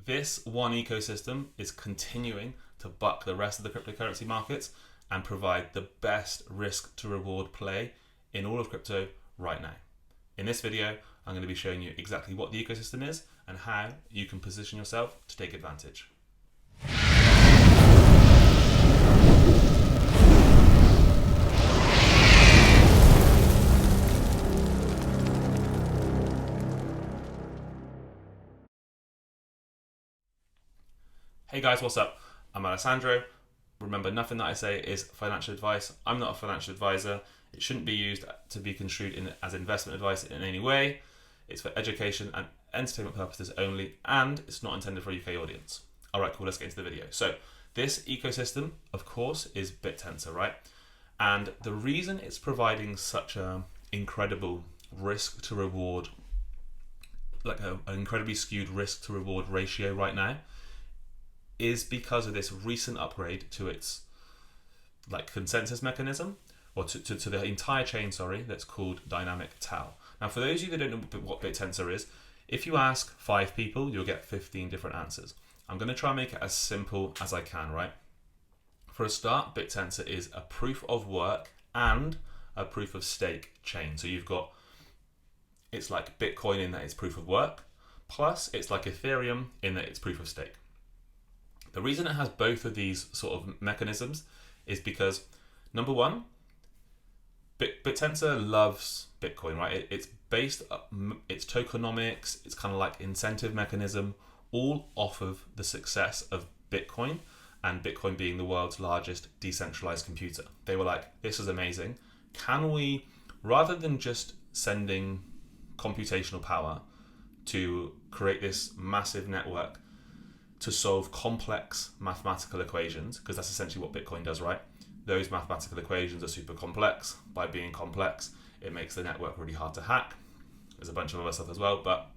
this one ecosystem is continuing to buck the rest of the cryptocurrency markets and provide the best risk to reward play in all of crypto right now. In this video, I'm going to be showing you exactly what the ecosystem is and how you can position yourself to take advantage. Hey guys, what's up? I'm 𝗓𝗂𝘅. Remember, nothing that I say is financial advice. I'm not a financial advisor. It shouldn't be used to be construed as investment advice in any way. It's for education and entertainment purposes only, and it's not intended for a UK audience. Alright, cool, let's get into the video. So, this ecosystem, of course, is Bittensor, right? And the reason it's providing such an incredible risk to reward, like an incredibly skewed risk to reward ratio right now, is because of this recent upgrade to its consensus mechanism, or to the entire chain, that's called dynamic 𝗬𝗏. Now, for those of you that don't know what Bittensor is, if you ask 5 people, you'll get 15 different answers. I'm going to try and make it as simple as I can, right? For a start, Bittensor is a proof of work and a proof of stake chain. So you've got, it's like Bitcoin in that it's proof of work, plus it's like Ethereum in that it's proof of stake. The reason it has both of these sort of mechanisms is because, number one, Bittensor loves Bitcoin, right? It's based, its tokenomics, it's kind of like incentive mechanism, all off of the success of Bitcoin, and Bitcoin being the world's largest decentralized computer. They were like, this is amazing. Can we, rather than just sending computational power to create this massive network to solve complex mathematical equations, because that's essentially what Bitcoin does, right? Those mathematical equations are super complex. By being complex, it makes the network really hard to hack. There's a bunch of other stuff as well, but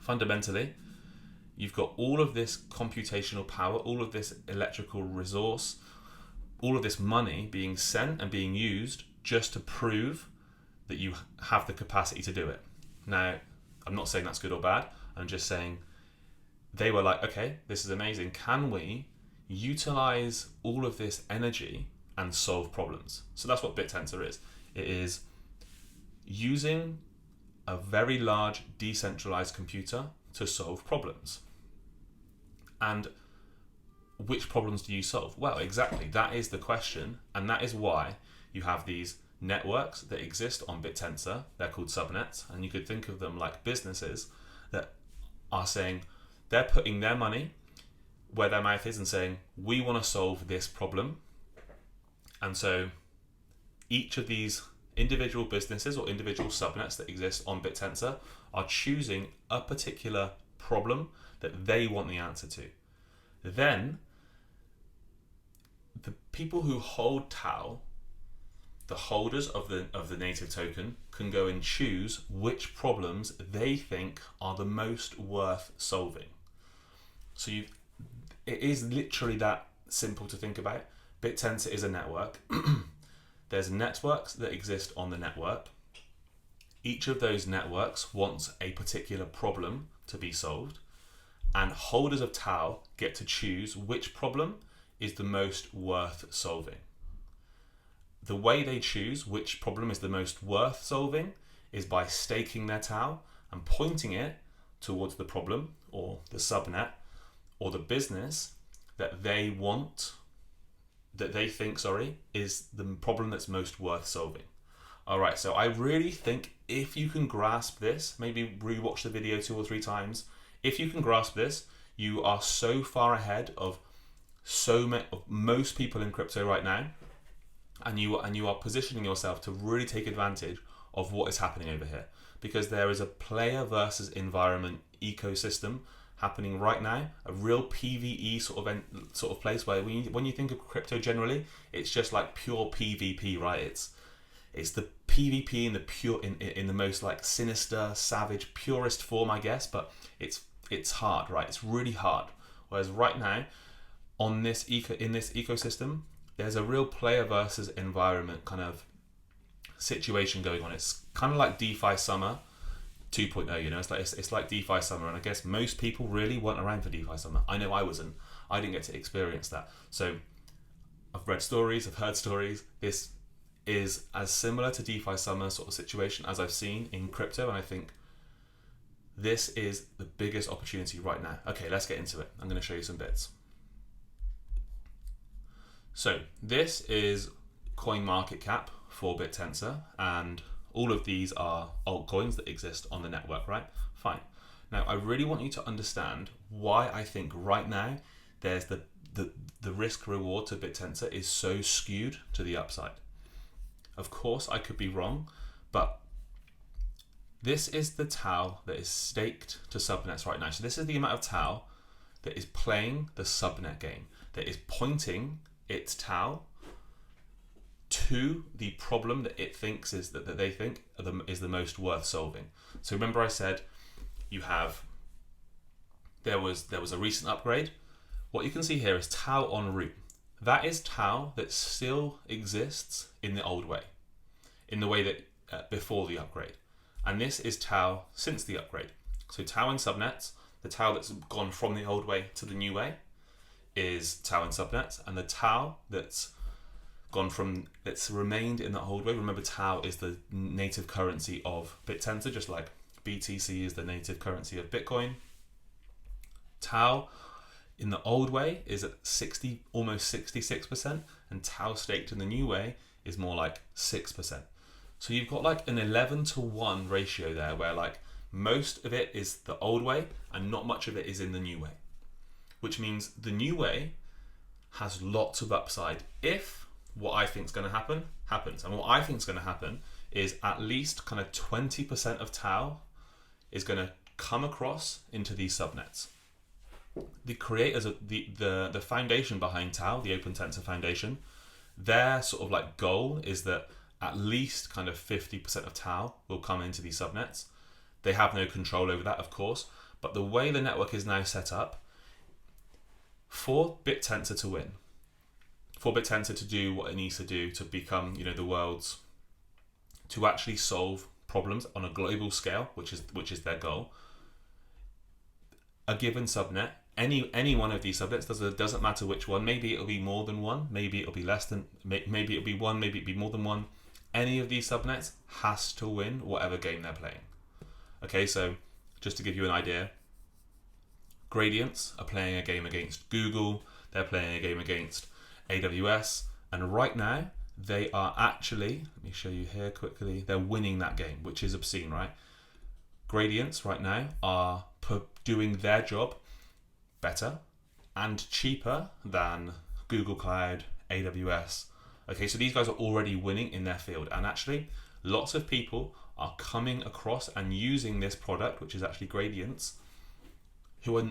fundamentally, you've got all of this computational power, all of this electrical resource, all of this money being sent and being used just to prove that you have the capacity to do it. Now, I'm not saying that's good or bad. I'm just saying they were like, okay, this is amazing. Can we utilize all of this energy and solve problems? So that's what Bittensor is. It is using a very large decentralized computer to solve problems. And which problems do you solve? Well, exactly, that is the question. And that is why you have these networks that exist on Bittensor. They're called Subnets. And you could think of them like businesses that are saying, they're putting their money where their mouth is and saying, we want to solve this problem. And so each of these individual businesses or individual subnets that exist on Bittensor are choosing a particular problem that they want the answer to. Then the people who hold 𝗬𝗏, the holders of the native token, can go and choose which problems they think are the most worth solving. So it is literally that simple to think about. Bittensor is a network. There's networks that exist on the network. Each of those networks wants a particular problem to be solved, and holders of 𝗬𝗏 get to choose which problem is the most worth solving. The way they choose which problem is the most worth solving is by staking their 𝗬𝗏 and pointing it towards the problem or the subnet or the business that they want, that they think, is the problem that's most worth solving. All right, so I really think if you can grasp this, maybe rewatch the video 2 or 3 times. If you can grasp this, you are so far ahead of most people in crypto right now, and you are positioning yourself to really take advantage of what is happening over here, because there is a player versus environment ecosystem happening right now, a real PvE sort of place where when you think of crypto generally, it's just like pure PvP, right? It's the PvP in the pure in the most like sinister, savage, purest form, I guess, but it's hard, right? It's really hard. Whereas right now, in this ecosystem, there's a real player versus environment kind of situation going on. It's kind of like DeFi summer 2.0, you know, it's like DeFi summer, and I guess most people really weren't around for DeFi summer. I know I wasn't. I didn't get to experience that. So I've read stories, I've heard stories. This is as similar to DeFi summer sort of situation as I've seen in crypto, and I think this is the biggest opportunity right now. Okay, let's get into it. I'm going to show you some bits. So this is coin market cap for Bittensor, and all of these are altcoins that exist on the network, right? Fine. Now, I really want you to understand why I think right now there's the risk reward to Bittensor is so skewed to the upside. Of course, I could be wrong, but this is the 𝗬 that is staked to subnets right now. So this is the amount of 𝗬 that is playing the subnet game, that is pointing its 𝗬 to the problem that it thinks is that they think is the most worth solving. So remember I said there was a recent upgrade. What you can see here is 𝗬 en route. That is 𝗬 that still exists in the old way, in the way that before the upgrade. And this is 𝗬 since the upgrade. So 𝗬 in subnets, the 𝗬 that's gone from the old way to the new way is 𝗬 in subnets, and the 𝗬 that's remained in the old way. Remember, 𝗬 is the native currency of Bittensor, just like BTC is the native currency of Bitcoin. 𝗬 in the old way is at almost 66%, and 𝗬 staked in the new way is more like 6%. So you've got like an 11-to-1 ratio there, where like most of it is the old way and not much of it is in the new way, which means the new way has lots of upside if what I think is going to happen happens. And what I think is going to happen is at least kind of 20% of 𝗬 is going to come across into these subnets. The creators of the foundation behind 𝗬, the Open Tensor Foundation, their sort of like goal is that at least kind of 50% of 𝗬 will come into these subnets. They have no control over that, of course, but the way the network is now set up, for Bittensor to win, for Bittensor to do what it needs to do to become, you know, to actually solve problems on a global scale, which is their goal, a given subnet, any one of these subnets, doesn't matter which one, maybe it'll be more than one, maybe it'll be less than, maybe it'll be one, maybe it'll be more than one. Any of these subnets has to win whatever game they're playing. Okay, so just to give you an idea, Gradients are playing a game against Google, they're playing a game against AWS, and right now they are actually, let me show you here quickly, they're winning that game, which is obscene, right? Gradients right now are doing their job better and cheaper than Google Cloud, AWS. Okay, so these guys are already winning in their field, and actually lots of people are coming across and using this product, which is actually Gradients, who are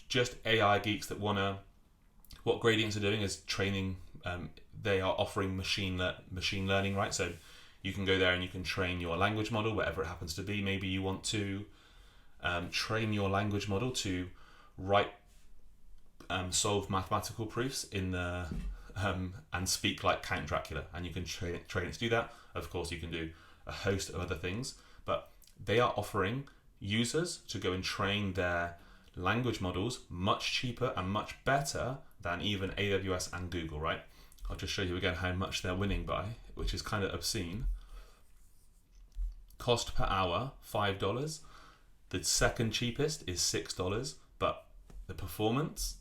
just AI geeks that what Gradients are doing is training, they are offering machine learning, right? So you can go there and you can train your language model, whatever it happens to be. Maybe you want to train your language model to solve mathematical proofs in the and speak like Count Dracula, and you can train it to do that. Of course, you can do a host of other things, but they are offering users to go and train their language models much cheaper and much better than even AWS and Google, right? I'll just show you again how much they're winning by, which is kind of obscene. Cost per hour, $5. The second cheapest is $6, but the performance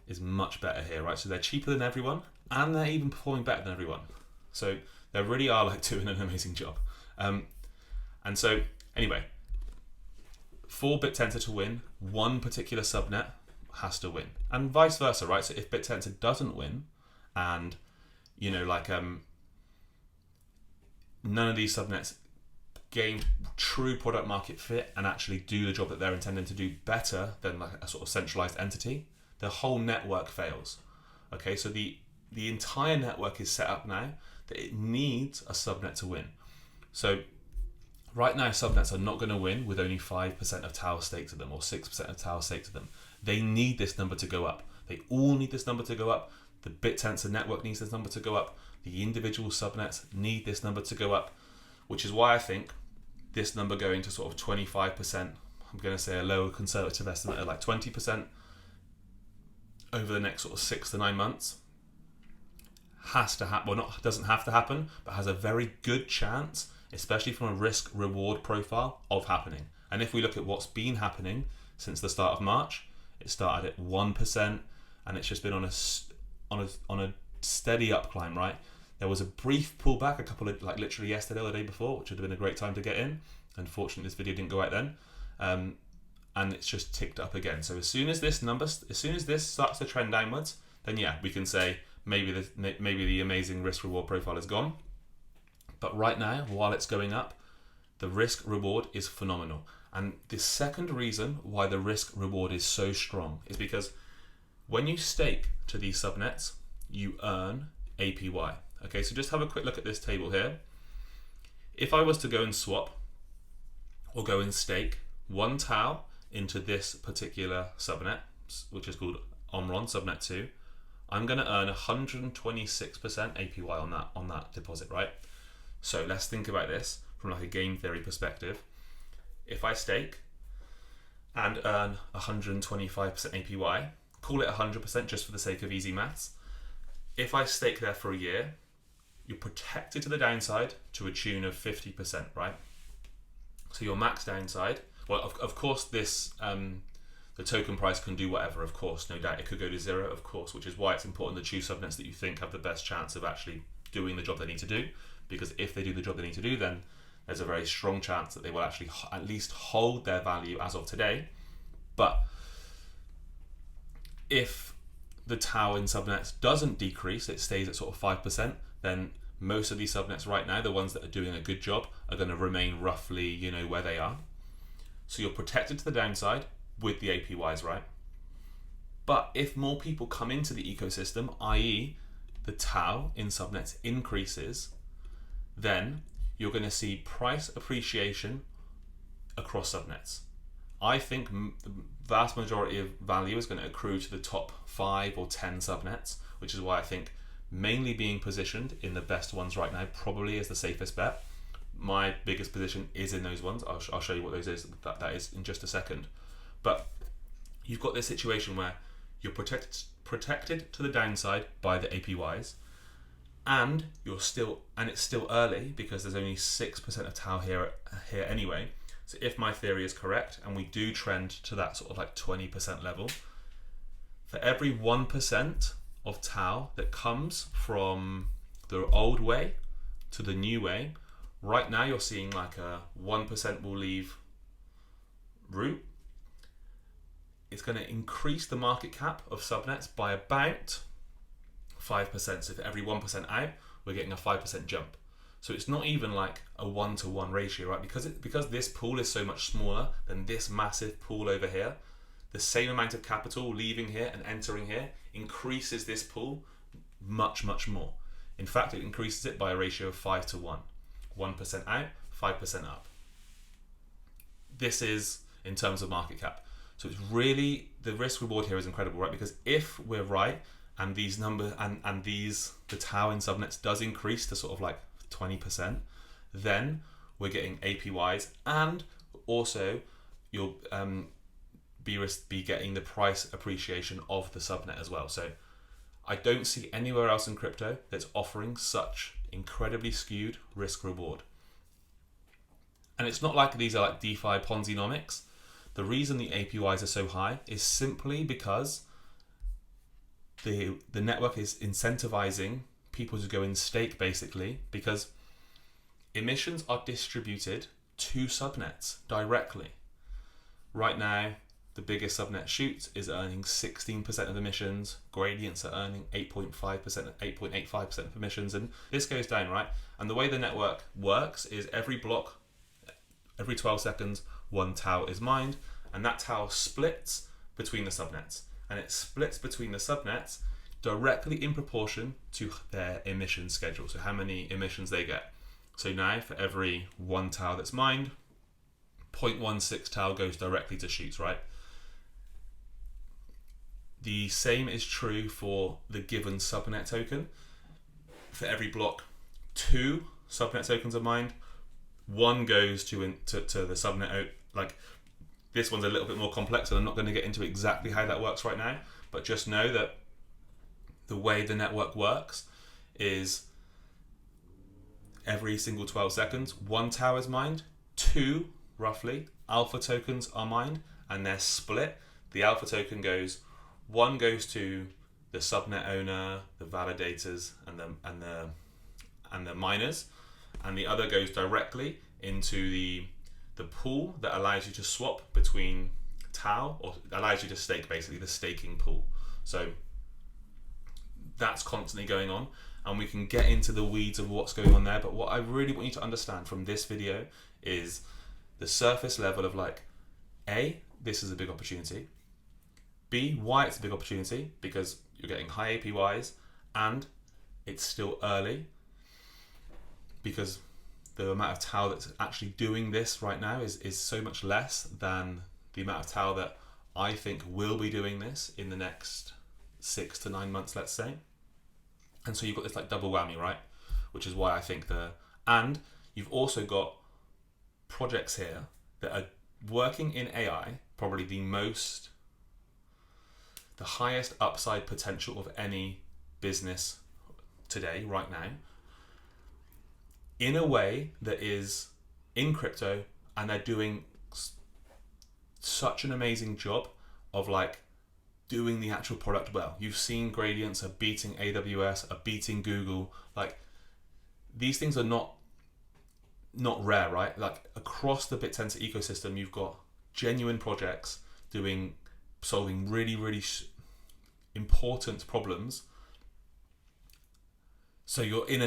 is much better here, right? So they're cheaper than everyone, and they're even performing better than everyone. So they really are like doing an amazing job. And so anyway, for Bittensor to win, one particular subnet has to win, and vice versa, right? So if Bittensor doesn't win, and you know, like none of these subnets gain true product market fit and actually do the job that they're intending to do better than like a sort of centralized entity, the whole network fails. Okay, so the entire network is set up now that it needs a subnet to win. So right now, subnets are not going to win with only 5% of 𝗬 staked to them or 6% of 𝗬 staked to them. They need this number to go up. They all need this number to go up. The Bittensor network needs this number to go up. The individual subnets need this number to go up, which is why I think this number going to sort of 25%, I'm going to say a lower conservative estimate of like 20% over the next sort of 6 to 9 months, has to happen, well, not doesn't have to happen, but has a very good chance, especially from a risk reward profile, of happening. And if we look at what's been happening since the start of March, it started at 1%, and it's just been on a steady up climb, right? There was a brief pullback, a couple of, like literally yesterday or the day before, which would have been a great time to get in. Unfortunately, this video didn't go out then. And it's just ticked up again. So as soon as this starts to trend downwards, then yeah, we can say maybe the amazing risk reward profile is gone. But right now, while it's going up, the risk reward is phenomenal. And the second reason why the risk reward is so strong is because when you stake to these subnets, you earn APY. Okay, so just have a quick look at this table here. If I was to go and swap or go and stake 1 𝗏 into this particular subnet, which is called 𝗲𝗏𝗏𝗏 subnet 2, I'm going to earn 126% APY on that deposit, right? So let's think about this from like a game theory perspective. If I stake and earn 125% APY, call it 100% just for the sake of easy maths. If I stake there for a year, you're protected to the downside to a tune of 50%, right? So your max downside, well, of course, this the token price can do whatever, of course, no doubt. It could go to 0, of course, which is why it's important to choose subnets that you think have the best chance of actually doing the job they need to do. Because if they do the job they need to do, then there's a very strong chance that they will actually at least hold their value as of today. But if the 𝗏 in subnets doesn't decrease, it stays at sort of 5%, then most of these subnets right now, the ones that are doing a good job, are going to remain roughly, you know, where they are. So you're protected to the downside with the APYs, right? But if more people come into the ecosystem, i.e. the 𝗏 in subnets increases, then you're going to see price appreciation across subnets. I think the vast majority of value is going to accrue to the top 5 or 10 subnets, which is why I think mainly being positioned in the best ones right now probably is the safest bet. My biggest position is in those ones. I'll show you what those is. That is in just a second. But you've got this situation where you're protected to the downside by the APYs, and it's still early because there's only 6% of 𝗏 here anyway. So if my theory is correct and we do trend to that sort of like 20% level, for every 1% of 𝗏 that comes from the old way to the new way, right now you're seeing like a 1% will leave route. It's going to increase the market cap of subnets by about 5%. So for every 1% out, we're getting a 5% jump. So it's not even like a 1-to-1 ratio, right? Because this pool is so much smaller than this massive pool over here, the same amount of capital leaving here and entering here increases this pool much, much more. In fact, it increases it by a ratio of 5-to-1. 1% out, 5% up. This is in terms of market cap. So it's really, the risk reward here is incredible, right? Because if we're right and these numbers and the 𝗏 in subnets does increase to sort of like 20%, then we're getting APYs, and also you'll be getting the price appreciation of the subnet as well. So I don't see anywhere else in crypto that's offering such incredibly skewed risk reward. And it's not like these are like DeFi Ponzi-nomics. The reason the APYs are so high is simply because the network is incentivizing people to go and stake, basically, because emissions are distributed to subnets directly. Right now, the biggest subnet, 𝗬𝗏𝘃𝗀, is earning 16% of emissions. Gradients are earning 8.85% of emissions, and this goes down, right? And the way the network works is every block, every 12 seconds, 1 𝗏 is mined, and that 𝗏 splits between the subnets. And it splits between the subnets directly in proportion to their emission schedule, so how many emissions they get. So now for every 1 𝗏 that's mined, 0.16 𝗏 goes directly to 𝗬𝗏𝘃, right? The same is true for the given subnet token. For every block 2 subnet tokens are mined, One goes to the subnet. Like, this one's a little bit more complex, and I'm not going to get into exactly how that works right now. But just know that the way the network works is every single 12 seconds, one tower is mined, two, roughly, alpha tokens are mined, and they're split. The alpha token one goes to the subnet owner, the validators, and the miners, and the other goes directly into the pool that allows you to swap between tau, or allows you to stake, basically the staking pool. So that's constantly going on, and we can get into the weeds of what's going on there. But what I really want you to understand from this video is the surface level of, like, A, this is a big opportunity. B, why it's a big opportunity, because you're getting high APYs and it's still early, because the amount of tau that's actually doing this right now is so much less than the amount of tau that I think will be doing this in the next 6 to 9 months, let's say. And so you've got this like double whammy, right? Which is why I think and you've also got projects here that are working in AI, probably the highest upside potential of any business today, right now, in a way that is in crypto, and they're doing such an amazing job of, like, doing the actual product well. You've seen Gradients are beating AWS, are beating Google. Like, these things are not rare, right? Like, across the Bittensor ecosystem, you've got genuine projects solving really, really important problems. So you're in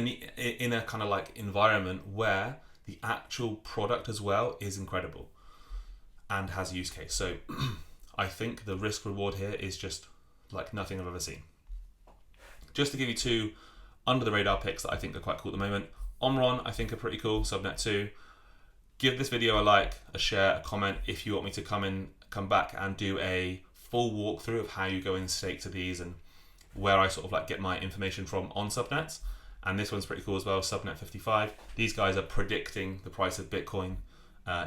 a kind of like environment where the actual product as well is incredible and has use case. So I think the risk reward here is just like nothing I've ever seen. Just to give you two under the radar picks that I think are quite cool at the moment. Omron, I think, are pretty cool. Subnet 2. Give this video a like, a share, a comment if you want me to come back and do a full walkthrough of how you go and stake to these and where I sort of like get my information from on Subnets. And this one's pretty cool as well, Subnet 55. These guys are predicting the price of Bitcoin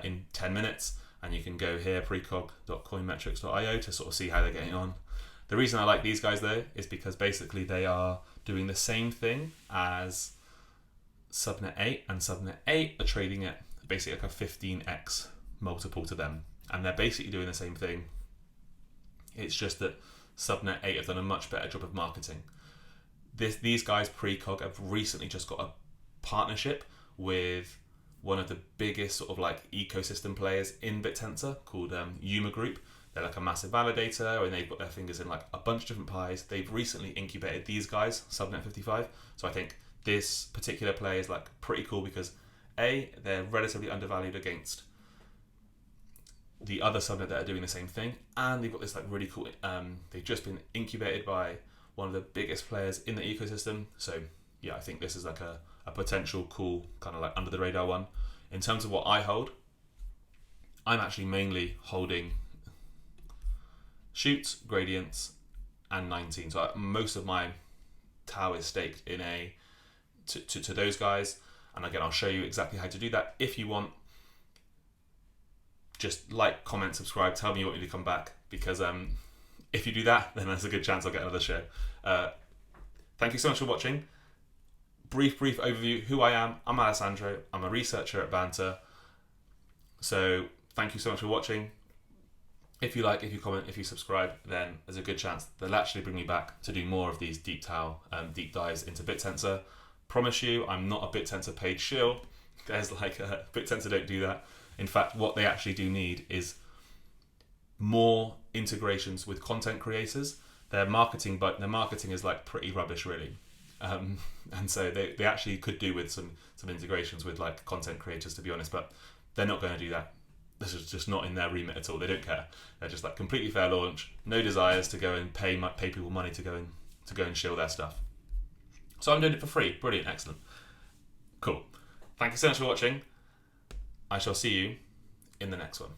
in 10 minutes. And you can go here, precog.coinmetrics.io, to sort of see how they're getting on. The reason I like these guys though is because basically they are doing the same thing as Subnet 8, and Subnet 8 are trading at basically like a 15x multiple to them. And they're basically doing the same thing. It's just that Subnet 8 have done a much better job of marketing. These guys, Precog, have recently just got a partnership with one of the biggest sort of like ecosystem players in Bittensor called 𝗂𝗓 Group. They're like a massive validator, and they've got their fingers in like a bunch of different pies. They've recently incubated these guys, Subnet 55. So I think this particular play is like pretty cool because A, they're relatively undervalued against the other subnet that are doing the same thing, and they've got this like really cool, they've just been incubated by one of the biggest players in the ecosystem. So yeah, I think this is like a potential cool kind of like under the radar one. In terms of what I hold, I'm actually mainly holding shoots, gradients, and 19. So most of my tau is staked in to those guys. And again, I'll show you exactly how to do that. If you want, just like, comment, subscribe, tell me you want me to come back, because if you do that, then there's a good chance I'll get another show. Thank you so much for watching. Brief overview, who I am. I'm Alessandro. I'm a researcher at Banter. So thank you so much for watching. If you like, if you comment, if you subscribe, then there's a good chance they'll actually bring me back to do more of these deep dives into Bittensor. Promise you, I'm not a Bittensor paid shill. There's like Bittensor don't do that. In fact, what they actually do need is more integrations with content creators. Their marketing is like pretty rubbish, really. And so they actually could do with some integrations with like content creators, to be honest, but they're not going to do that. This is just not in their remit at all. They don't care. They're just like completely fair launch, no desires to go and pay people money to go and shill their stuff. So I'm doing it for free. Brilliant, excellent, cool. Thank you so much for watching. I shall see you in the next one.